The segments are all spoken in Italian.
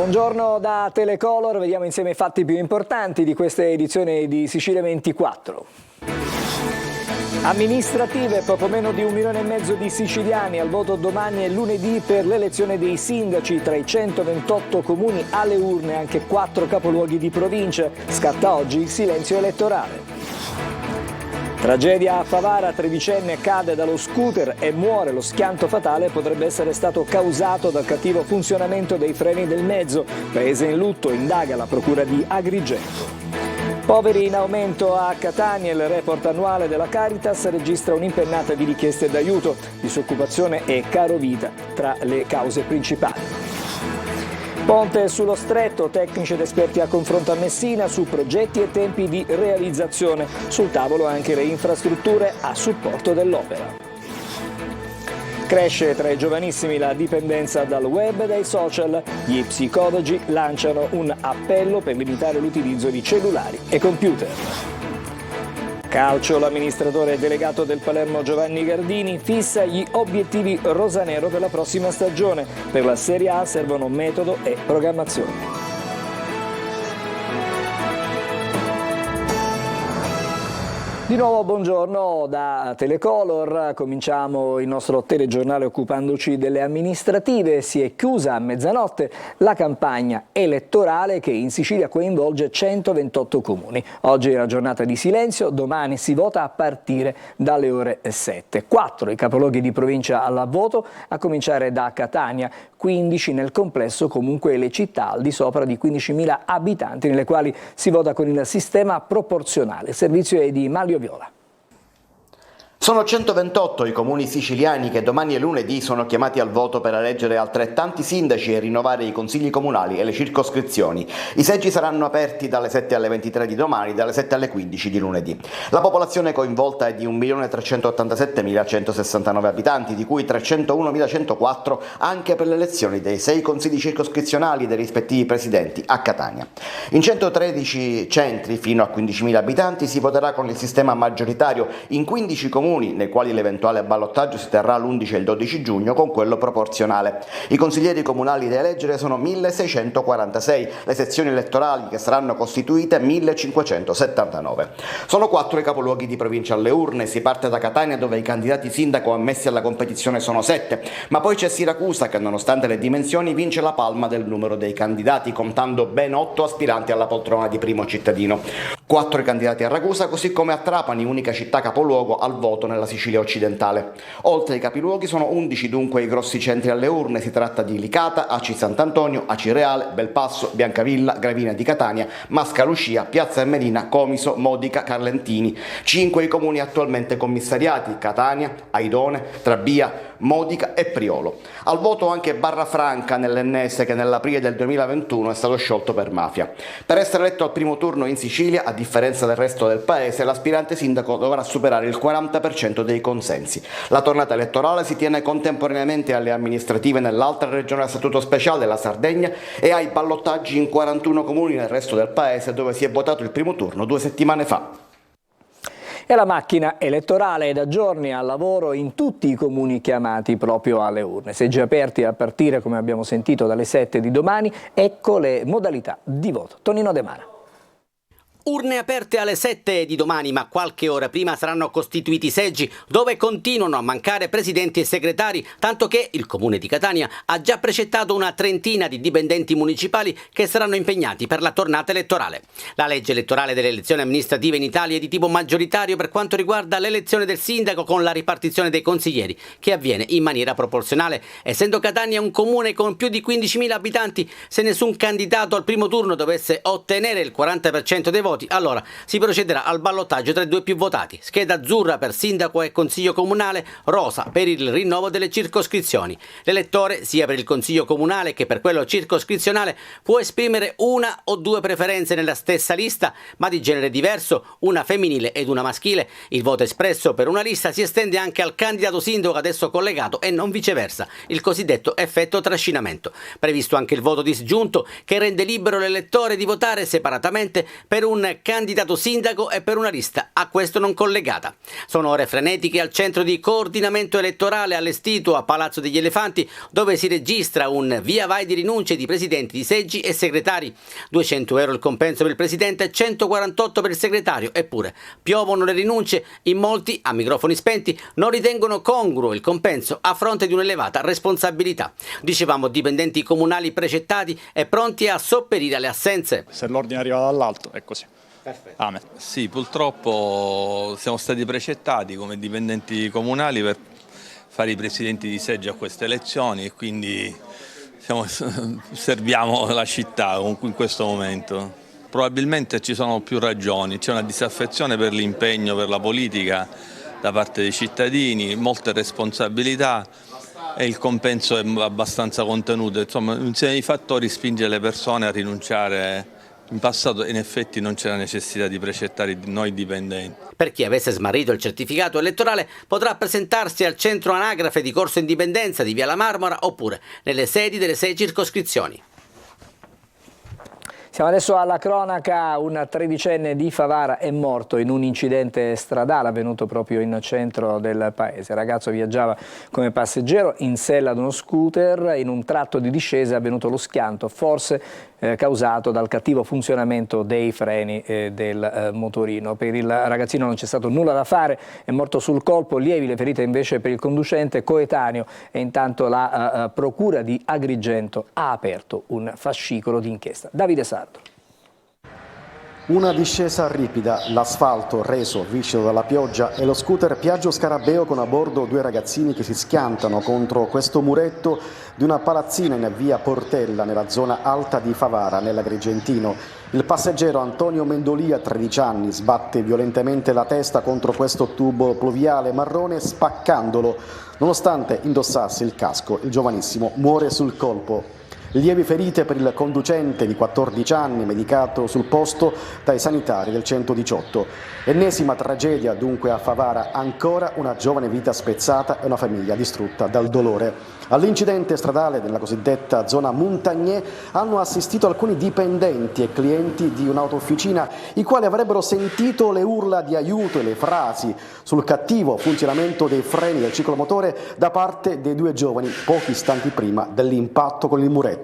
Buongiorno da Telecolor, vediamo insieme i fatti più importanti di questa edizione di Sicilia 24. Amministrative, poco meno di 1,5 milioni di siciliani al voto domani e lunedì per l'elezione dei sindaci tra i 128 comuni alle urne, anche 4 capoluoghi di provincia. Scatta oggi il silenzio elettorale. Tragedia a Favara, tredicenne cade dallo scooter e muore. Lo schianto fatale potrebbe essere stato causato dal cattivo funzionamento dei freni del mezzo. Paese in lutto, indaga la procura di Agrigento. Poveri in aumento a Catania, il report annuale della Caritas registra un'impennata di richieste d'aiuto. Disoccupazione e caro vita tra le cause principali. Ponte sullo Stretto, tecnici ed esperti a confronto a Messina su progetti e tempi di realizzazione. Sul tavolo anche le infrastrutture a supporto dell'opera. Cresce tra i giovanissimi la dipendenza dal web e dai social. Gli psicologi lanciano un appello per limitare l'utilizzo di cellulari e computer. Calcio, l'amministratore delegato del Palermo Giovanni Gardini fissa gli obiettivi rosanero per la prossima stagione. Per la Serie A servono metodo e programmazione. Di nuovo buongiorno da Telecolor, cominciamo il nostro telegiornale occupandoci delle amministrative. Si è chiusa a mezzanotte la campagna elettorale che in Sicilia coinvolge 128 comuni. Oggi è la giornata di silenzio, domani si vota a partire dalle ore 7. 4 i capoluoghi di provincia al voto, a cominciare da Catania, 15 nel complesso, comunque le città al di sopra di 15.000 abitanti nelle quali si vota con il sistema proporzionale. Il servizio è di Mario Viola. Sono 128 i comuni siciliani che domani e lunedì sono chiamati al voto per eleggere altrettanti sindaci e rinnovare i consigli comunali e le circoscrizioni. I seggi saranno aperti dalle 7 alle 23 di domani, dalle 7 alle 15 di lunedì. La popolazione coinvolta è di 1.387.169 abitanti, di cui 301.104 anche per le elezioni dei 6 consigli circoscrizionali dei rispettivi presidenti a Catania. In 113 centri fino a 15.000 abitanti si voterà con il sistema maggioritario, in 15 comuni nei quali l'eventuale ballottaggio si terrà l'11 e il 12 giugno con quello proporzionale. I consiglieri comunali da eleggere sono 1.646, le sezioni elettorali che saranno costituite 1.579. Sono 4 i capoluoghi di provincia alle urne, si parte da Catania dove i candidati sindaco ammessi alla competizione sono 7, ma poi c'è Siracusa che nonostante le dimensioni vince la palma del numero dei candidati, contando ben 8 aspiranti alla poltrona di primo cittadino. 4 i candidati a Ragusa, così come a Trapani, unica città capoluogo al voto nella Sicilia occidentale. Oltre ai capiluoghi sono 11 dunque i grossi centri alle urne, si tratta di Licata, Aci Sant'Antonio, Aci Reale, Belpasso, Biancavilla, Gravina di Catania, Mascalucia, Piazza Ermelina, Comiso, Modica, Carlentini. 5 i comuni attualmente commissariati: Catania, Aidone, Trabia, Modica e Priolo. Al voto anche Barrafranca nell'Ennese che nell'aprile del 2021 è stato sciolto per mafia. Per essere eletto al primo turno in Sicilia, a differenza del resto del paese, l'aspirante sindaco dovrà superare il 40% dei consensi. La tornata elettorale si tiene contemporaneamente alle amministrative nell'altra regione a statuto speciale, la Sardegna, e ai ballottaggi in 41 comuni nel resto del paese dove si è votato il primo turno 2 settimane fa. E la macchina elettorale è da giorni al lavoro in tutti i comuni chiamati proprio alle urne. Seggi aperti a partire, come abbiamo sentito, dalle 7 di domani. Ecco le modalità di voto. Tonino De Mara. Urne aperte alle 7 di domani, ma qualche ora prima saranno costituiti i seggi dove continuano a mancare presidenti e segretari, tanto che il comune di Catania ha già precettato una trentina di dipendenti municipali che saranno impegnati per la tornata elettorale. La legge elettorale delle elezioni amministrative in Italia è di tipo maggioritario per quanto riguarda l'elezione del sindaco con la ripartizione dei consiglieri, che avviene in maniera proporzionale. Essendo Catania un comune con più di 15.000 abitanti, se nessun candidato al primo turno dovesse ottenere il 40% dei voti, allora si procederà al ballottaggio tra i due più votati. Scheda azzurra per sindaco e consiglio comunale, rosa per il rinnovo delle circoscrizioni. L'elettore, sia per il consiglio comunale che per quello circoscrizionale, può esprimere una o due preferenze nella stessa lista, ma di genere diverso, una femminile ed una maschile. Il voto espresso per una lista si estende anche al candidato sindaco ad esso collegato e non viceversa, il cosiddetto effetto trascinamento. Previsto anche il voto disgiunto, che rende libero l'elettore di votare separatamente per un un candidato sindaco e per una lista a questo non collegata. Sono ore frenetiche al centro di coordinamento elettorale allestito a Palazzo degli Elefanti, dove si registra un via vai di rinunce di presidenti di seggi e segretari. 200 euro il compenso per il presidente, 148 per il segretario. Eppure piovono le rinunce. In molti, a microfoni spenti, non ritengono congruo il compenso a fronte di un'elevata responsabilità. Dicevamo dipendenti comunali precettati e pronti a sopperire alle assenze. Se l'ordine arriva dall'alto è così. Perfetto. Amen. Sì, purtroppo siamo stati precettati come dipendenti comunali per fare i presidenti di seggi a queste elezioni e quindi serviamo la città comunque in questo momento. Probabilmente ci sono più ragioni, c'è una disaffezione per l'impegno, per la politica da parte dei cittadini, molte responsabilità e il compenso è abbastanza contenuto. Insomma, un insieme di fattori spinge le persone a rinunciare. In passato in effetti non c'era necessità di precettare noi dipendenti. Per chi avesse smarrito il certificato elettorale potrà presentarsi al centro anagrafe di Corso Indipendenza di Via La Marmora oppure nelle sedi delle 6 circoscrizioni. Siamo adesso alla cronaca. Un tredicenne di Favara è morto in un incidente stradale avvenuto proprio in centro del paese. Il ragazzo viaggiava come passeggero in sella ad uno scooter. In un tratto di discesa è avvenuto lo schianto, forse causato dal cattivo funzionamento dei freni del motorino. Per il ragazzino non c'è stato nulla da fare, è morto sul colpo, lievi le ferite invece per il conducente coetaneo e intanto la Procura di Agrigento ha aperto un fascicolo d'inchiesta. Davide Sardo. Una discesa ripida, l'asfalto reso viscido dalla pioggia e lo scooter Piaggio Scarabeo con a bordo 2 ragazzini che si schiantano contro questo muretto di una palazzina in via Portella nella zona alta di Favara, nell'Agrigentino. Il passeggero Antonio Mendolia, 13 anni, sbatte violentemente la testa contro questo tubo pluviale marrone spaccandolo. Nonostante indossasse il casco, il giovanissimo muore sul colpo. Lievi ferite per il conducente di 14 anni, medicato sul posto dai sanitari del 118. Ennesima tragedia dunque a Favara, ancora una giovane vita spezzata e una famiglia distrutta dal dolore. All'incidente stradale nella cosiddetta zona Montagnais hanno assistito alcuni dipendenti e clienti di un'autofficina, i quali avrebbero sentito le urla di aiuto e le frasi sul cattivo funzionamento dei freni del ciclomotore da parte dei 2 giovani pochi istanti prima dell'impatto con il muretto.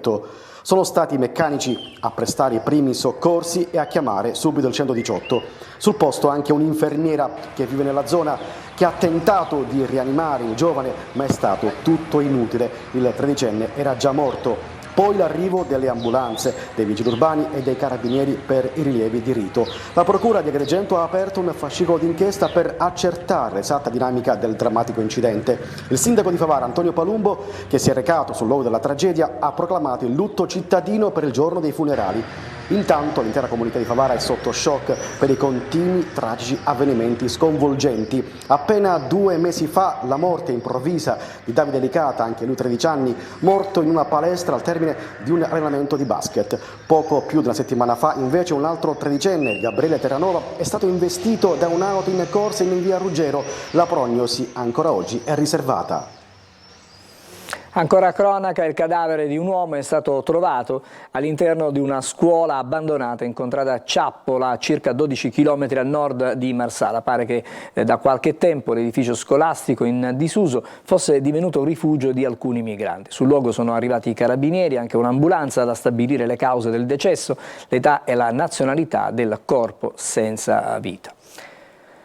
Sono stati i meccanici a prestare i primi soccorsi e a chiamare subito il 118. Sul posto anche un'infermiera che vive nella zona che ha tentato di rianimare il giovane, ma è stato tutto inutile. Il tredicenne era già morto. Poi l'arrivo delle ambulanze, dei vigili urbani e dei carabinieri per i rilievi di rito. La Procura di Agrigento ha aperto un fascicolo d'inchiesta per accertare l'esatta dinamica del drammatico incidente. Il sindaco di Favara, Antonio Palumbo, che si è recato sul luogo della tragedia, ha proclamato il lutto cittadino per il giorno dei funerali. Intanto l'intera comunità di Favara è sotto shock per i continui tragici avvenimenti sconvolgenti. Appena 2 mesi fa la morte improvvisa di Davide Licata, anche lui 13 anni, morto in una palestra al termine di un allenamento di basket. Poco più di una settimana fa invece un altro tredicenne, Gabriele Terranova, è stato investito da un'auto in corsa in via Ruggero. La prognosi ancora oggi è riservata. Ancora cronaca, il cadavere di un uomo è stato trovato all'interno di una scuola abbandonata incontrata a Ciappola, a circa 12 km a nord di Marsala. Pare che da qualche tempo l'edificio scolastico in disuso fosse divenuto un rifugio di alcuni migranti. Sul luogo sono arrivati i carabinieri, anche un'ambulanza da stabilire le cause del decesso, l'età e la nazionalità del corpo senza vita.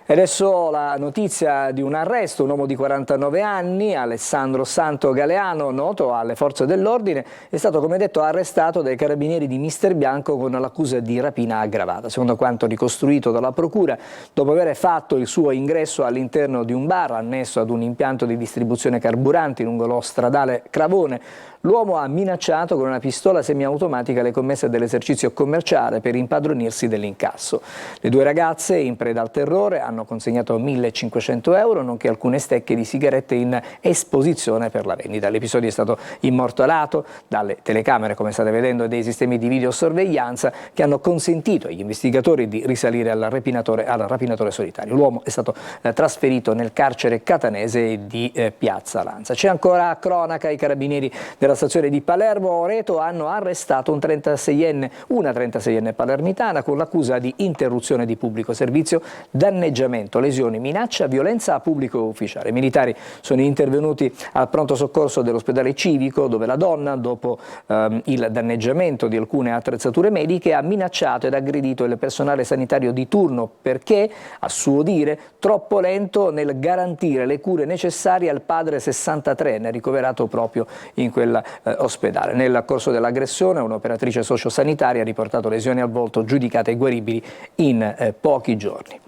E adesso la notizia di un arresto, un uomo di 49 anni, Alessandro Santo Galeano, noto alle forze dell'ordine, è stato come detto arrestato dai carabinieri di Mister Bianco con l'accusa di rapina aggravata. Secondo quanto ricostruito dalla procura, dopo aver fatto il suo ingresso all'interno di un bar annesso ad un impianto di distribuzione carburanti lungo lo stradale Cravone, l'uomo ha minacciato con una pistola semiautomatica le commesse dell'esercizio commerciale per impadronirsi dell'incasso. Le 2 ragazze, in preda al terrore, hanno consegnato 1.500 euro, nonché alcune stecche di sigarette in esposizione per la vendita. L'episodio è stato immortalato dalle telecamere, come state vedendo, e dei sistemi di videosorveglianza che hanno consentito agli investigatori di risalire al rapinatore solitario. L'uomo è stato trasferito nel carcere catanese di Piazza Lanza. C'è ancora cronaca, i carabinieri della Alla stazione di Palermo Oreto hanno arrestato una 36enne palermitana con l'accusa di interruzione di pubblico servizio, danneggiamento, lesioni, minaccia, violenza a pubblico ufficiale. I militari sono intervenuti al pronto soccorso dell'ospedale civico, dove la donna, dopo il danneggiamento di alcune attrezzature mediche, ha minacciato ed aggredito il personale sanitario di turno perché, a suo dire, troppo lento nel garantire le cure necessarie al padre 63enne ricoverato proprio in quell'ospedale. Nel corso dell'aggressione un'operatrice sociosanitaria ha riportato lesioni al volto giudicate guaribili in pochi giorni.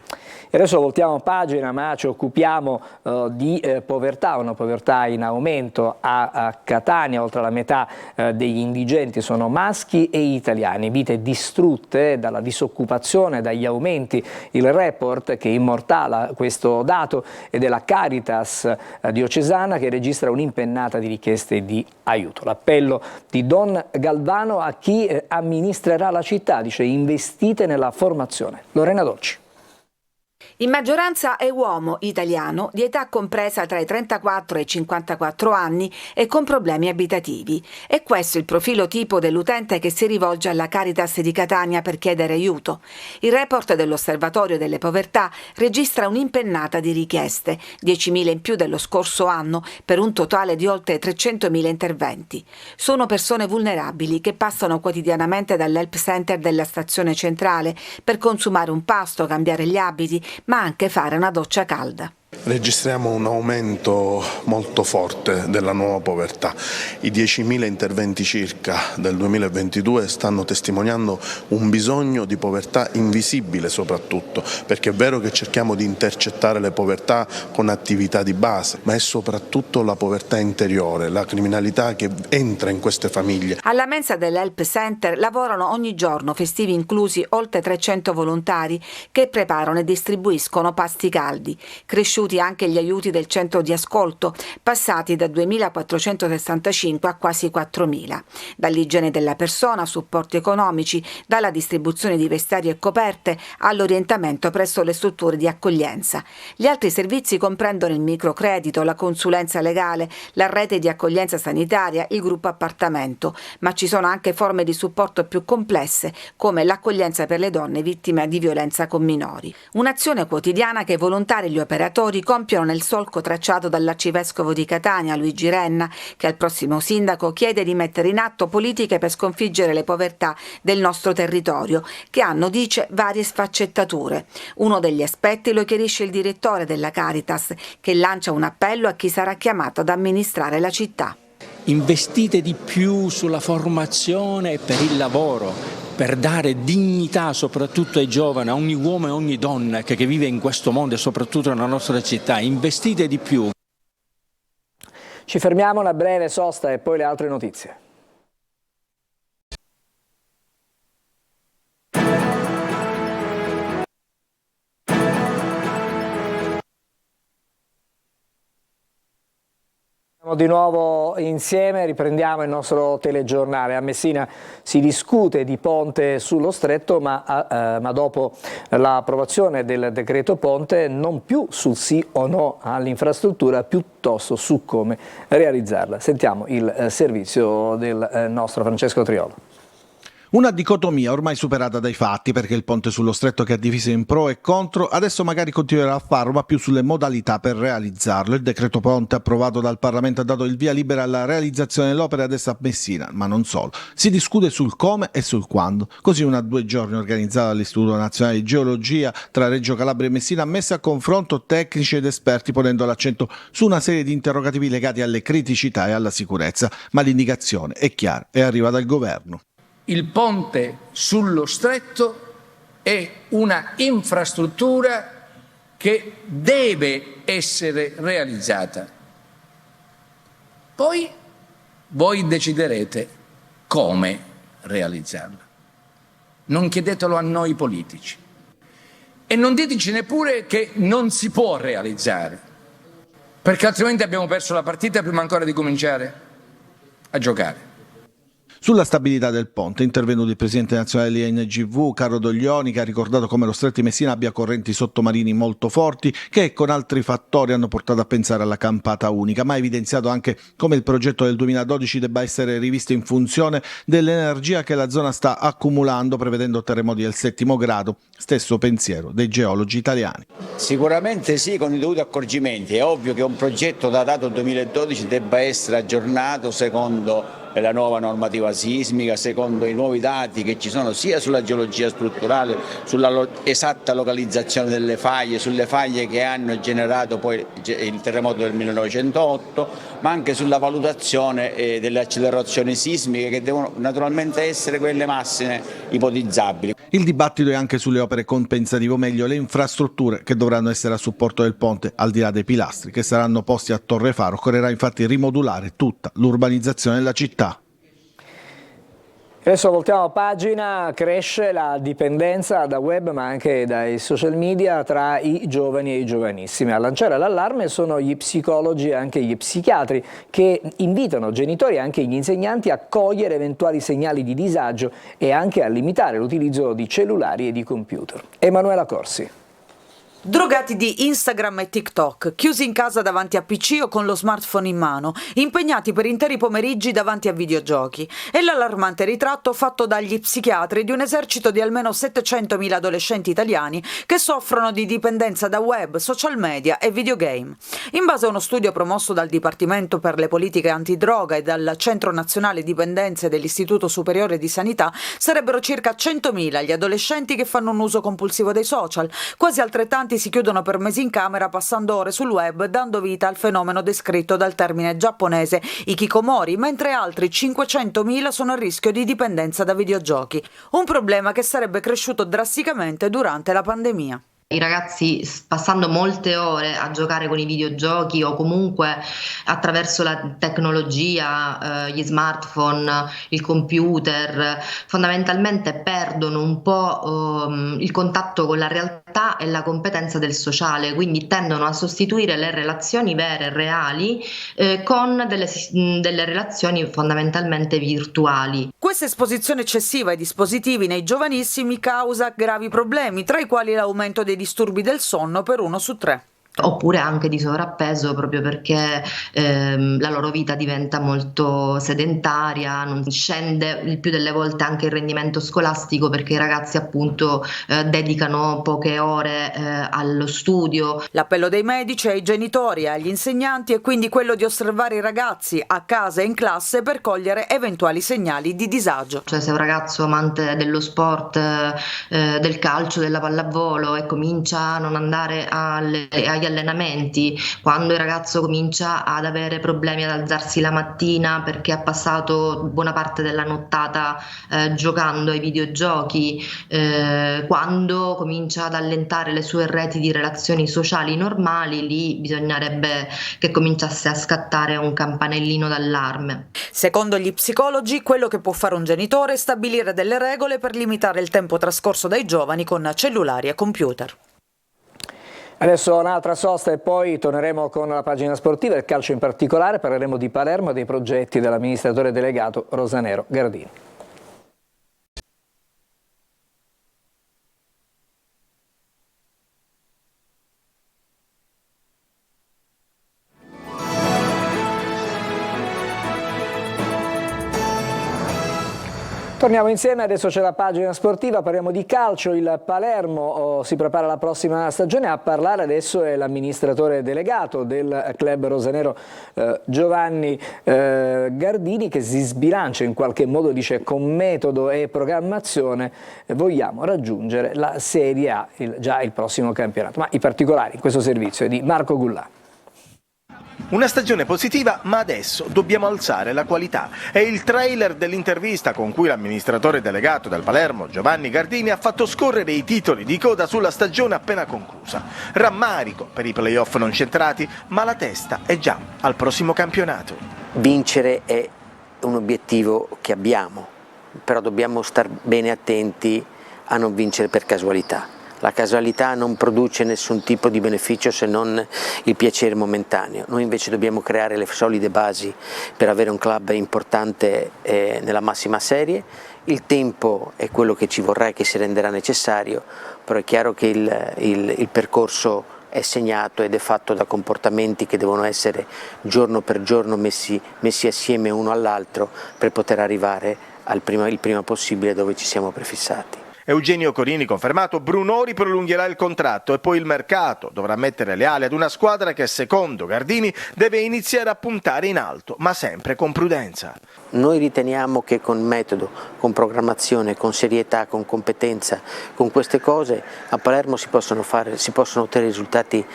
E adesso voltiamo pagina, ma ci occupiamo di povertà, una povertà in aumento a Catania. Oltre la metà degli indigenti sono maschi e italiani, vite distrutte dalla disoccupazione, dagli aumenti. Il report che immortala questo dato è della Caritas diocesana, che registra un'impennata di richieste di aiuto. L'appello di Don Galvano a chi amministrerà la città, dice: investite nella formazione. Lorena Dolci. In maggioranza è uomo italiano di età compresa tra i 34 e i 54 anni e con problemi abitativi. È questo il profilo tipo dell'utente che si rivolge alla Caritas di Catania per chiedere aiuto. Il report dell'Osservatorio delle Povertà registra un'impennata di richieste, 10.000 in più dello scorso anno, per un totale di oltre 300.000 interventi. Sono persone vulnerabili che passano quotidianamente dall'help center della stazione centrale per consumare un pasto, cambiare gli abiti, ma anche fare una doccia calda. Registriamo un aumento molto forte della nuova povertà. I 10.000 interventi circa del 2022 stanno testimoniando un bisogno di povertà invisibile soprattutto, perché è vero che cerchiamo di intercettare le povertà con attività di base, ma è soprattutto la povertà interiore, la criminalità che entra in queste famiglie. Alla mensa dell'Help Center lavorano ogni giorno, festivi inclusi, oltre 300 volontari che preparano e distribuiscono pasti caldi. Cresciuti anche gli aiuti del centro di ascolto, passati da 2.465 a quasi 4.000. Dall'igiene della persona, supporti economici, dalla distribuzione di vestari e coperte all'orientamento presso le strutture di accoglienza. Gli altri servizi comprendono il microcredito, la consulenza legale, la rete di accoglienza sanitaria, il gruppo appartamento, ma ci sono anche forme di supporto più complesse, come l'accoglienza per le donne vittime di violenza con minori. Un'azione quotidiana che i volontari e gli operatori compiono nel solco tracciato dall'arcivescovo di Catania, Luigi Renna, che al prossimo sindaco chiede di mettere in atto politiche per sconfiggere le povertà del nostro territorio, che hanno, dice, varie sfaccettature. Uno degli aspetti lo chiarisce il direttore della Caritas, che lancia un appello a chi sarà chiamato ad amministrare la città. Investite di più sulla formazione e per il lavoro, per dare dignità soprattutto ai giovani, a ogni uomo e ogni donna che vive in questo mondo e soprattutto nella nostra città. Investite di più. Ci fermiamo, una breve sosta e poi le altre notizie. Di nuovo insieme, riprendiamo il nostro telegiornale. A Messina si discute di ponte sullo stretto, ma dopo l'approvazione del decreto ponte non più sul sì o no all'infrastruttura, piuttosto su come realizzarla. Sentiamo il servizio del nostro Francesco Triolo. Una dicotomia ormai superata dai fatti, perché il ponte sullo stretto, che ha diviso in pro e contro, adesso magari continuerà a farlo, ma più sulle modalità per realizzarlo. Il decreto ponte approvato dal Parlamento ha dato il via libera alla realizzazione dell'opera adesso a Messina, ma non solo. Si discute sul come e sul quando. Così una 2 giorni organizzata dall'Istituto Nazionale di Geologia tra Reggio Calabria e Messina ha messo a confronto tecnici ed esperti, ponendo l'accento su una serie di interrogativi legati alle criticità e alla sicurezza, ma l'indicazione è chiara e arriva dal governo. Il ponte sullo stretto è una infrastruttura che deve essere realizzata. Poi voi deciderete come realizzarla. Non chiedetelo a noi politici. E non diteci neppure che non si può realizzare, perché altrimenti abbiamo perso la partita prima ancora di cominciare a giocare. Sulla stabilità del ponte è intervenuto il presidente nazionale dell'INGV, Carlo Doglioni, che ha ricordato come lo Stretto di Messina abbia correnti sottomarini molto forti che con altri fattori hanno portato a pensare alla campata unica, ma ha evidenziato anche come il progetto del 2012 debba essere rivisto in funzione dell'energia che la zona sta accumulando, prevedendo terremoti del 7° grado, stesso pensiero dei geologi italiani. Sicuramente sì, con i dovuti accorgimenti. È ovvio che un progetto datato 2012 debba essere aggiornato secondo la nuova normativa sismica, secondo i nuovi dati che ci sono sia sulla geologia strutturale, sulla esatta localizzazione delle faglie, sulle faglie che hanno generato poi il terremoto del 1908, ma anche sulla valutazione delle accelerazioni sismiche che devono naturalmente essere quelle massime ipotizzabili. Il dibattito è anche sulle opere compensative, o meglio le infrastrutture che dovranno essere a supporto del ponte, al di là dei pilastri che saranno posti a Torrefaro. Occorrerà infatti rimodulare tutta l'urbanizzazione della città. Adesso voltiamo pagina, cresce la dipendenza da web ma anche dai social media tra i giovani e i giovanissimi. A lanciare l'allarme sono gli psicologi e anche gli psichiatri che invitano genitori e anche gli insegnanti a cogliere eventuali segnali di disagio e anche a limitare l'utilizzo di cellulari e di computer. Emanuela Corsi. Drogati di Instagram e TikTok, chiusi in casa davanti a PC o con lo smartphone in mano, impegnati per interi pomeriggi davanti a videogiochi. È l'allarmante ritratto fatto dagli psichiatri di un esercito di almeno 700.000 adolescenti italiani che soffrono di dipendenza da web, social media e videogame. In base a uno studio promosso dal Dipartimento per le politiche antidroga e dal Centro Nazionale Dipendenze dell'Istituto Superiore di Sanità, sarebbero circa 100.000 gli adolescenti che fanno un uso compulsivo dei social, quasi altrettanti si chiudono per mesi in camera passando ore sul web, dando vita al fenomeno descritto dal termine giapponese hikikomori, mentre altri 500.000 sono a rischio di dipendenza da videogiochi, un problema che sarebbe cresciuto drasticamente durante la pandemia. I ragazzi passando molte ore a giocare con i videogiochi o comunque attraverso la tecnologia, gli smartphone, il computer, fondamentalmente perdono un po' il contatto con la realtà e la competenza del sociale, quindi tendono a sostituire le relazioni vere e reali con delle relazioni fondamentalmente virtuali. Questa esposizione eccessiva ai dispositivi nei giovanissimi causa gravi problemi, tra i quali l'aumento dei disturbi del sonno per 1 su 3. Oppure anche di sovrappeso, proprio perché la loro vita diventa molto sedentaria, non scende il più delle volte anche il rendimento scolastico perché i ragazzi appunto dedicano poche ore allo studio. L'appello dei medici ai genitori e agli insegnanti è quindi quello di osservare i ragazzi a casa e in classe per cogliere eventuali segnali di disagio. Cioè se un ragazzo amante dello sport, del calcio, della pallavolo e comincia a non andare agli allenamenti, quando il ragazzo comincia ad avere problemi ad alzarsi la mattina perché ha passato buona parte della nottata giocando ai videogiochi, quando comincia ad allentare le sue reti di relazioni sociali normali, lì bisognerebbe che cominciasse a scattare un campanellino d'allarme. Secondo gli psicologi, quello che può fare un genitore è stabilire delle regole per limitare il tempo trascorso dai giovani con cellulari e computer. Adesso un'altra sosta e poi torneremo con la pagina sportiva, il calcio in particolare, parleremo di Palermo e dei progetti dell'amministratore delegato Rosanero Gardini. Torniamo insieme, adesso c'è la pagina sportiva, parliamo di calcio, il Palermo si prepara alla prossima stagione, a parlare adesso è l'amministratore delegato del club rosanero Giovanni Gardini, che si sbilancia in qualche modo, dice con metodo e programmazione vogliamo raggiungere la Serie A già il prossimo campionato, ma i particolari in questo servizio è di Marco Gullà. Una stagione positiva, ma adesso dobbiamo alzare la qualità. È il trailer dell'intervista con cui l'amministratore delegato del Palermo, Giovanni Gardini, ha fatto scorrere i titoli di coda sulla stagione appena conclusa. Rammarico per i playoff non centrati, ma la testa è già al prossimo campionato. Vincere è un obiettivo che abbiamo, però dobbiamo stare bene attenti a non vincere per casualità. La casualità non produce nessun tipo di beneficio se non il piacere momentaneo. Noi invece dobbiamo creare le solide basi per avere un club importante nella massima serie. Il tempo è quello che ci vorrà e che si renderà necessario, però è chiaro che il percorso è segnato ed è fatto da comportamenti che devono essere giorno per giorno messi assieme uno all'altro per poter arrivare il prima possibile dove ci siamo prefissati. Eugenio Corini confermato, Brunori prolungherà il contratto e poi il mercato dovrà mettere le ali ad una squadra che secondo Gardini deve iniziare a puntare in alto, ma sempre con prudenza. Noi riteniamo che con metodo, con programmazione, con serietà, con competenza, con queste cose a Palermo si possono ottenere risultati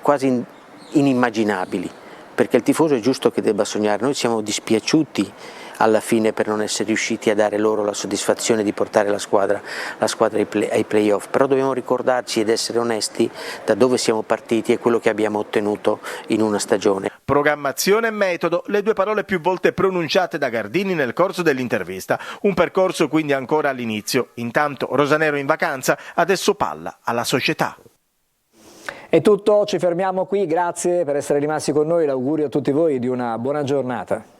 quasi inimmaginabili, perché il tifoso è giusto che debba sognare. Noi siamo dispiaciuti alla fine per non essere riusciti a dare loro la soddisfazione di portare la squadra ai playoff, però dobbiamo ricordarci ed essere onesti da dove siamo partiti e quello che abbiamo ottenuto in una stagione. Programmazione e metodo, le due parole più volte pronunciate da Gardini nel corso dell'intervista, un percorso quindi ancora all'inizio. Intanto Rosanero in vacanza, adesso palla alla società. È tutto, ci fermiamo qui, grazie per essere rimasti con noi, l'augurio a tutti voi di una buona giornata.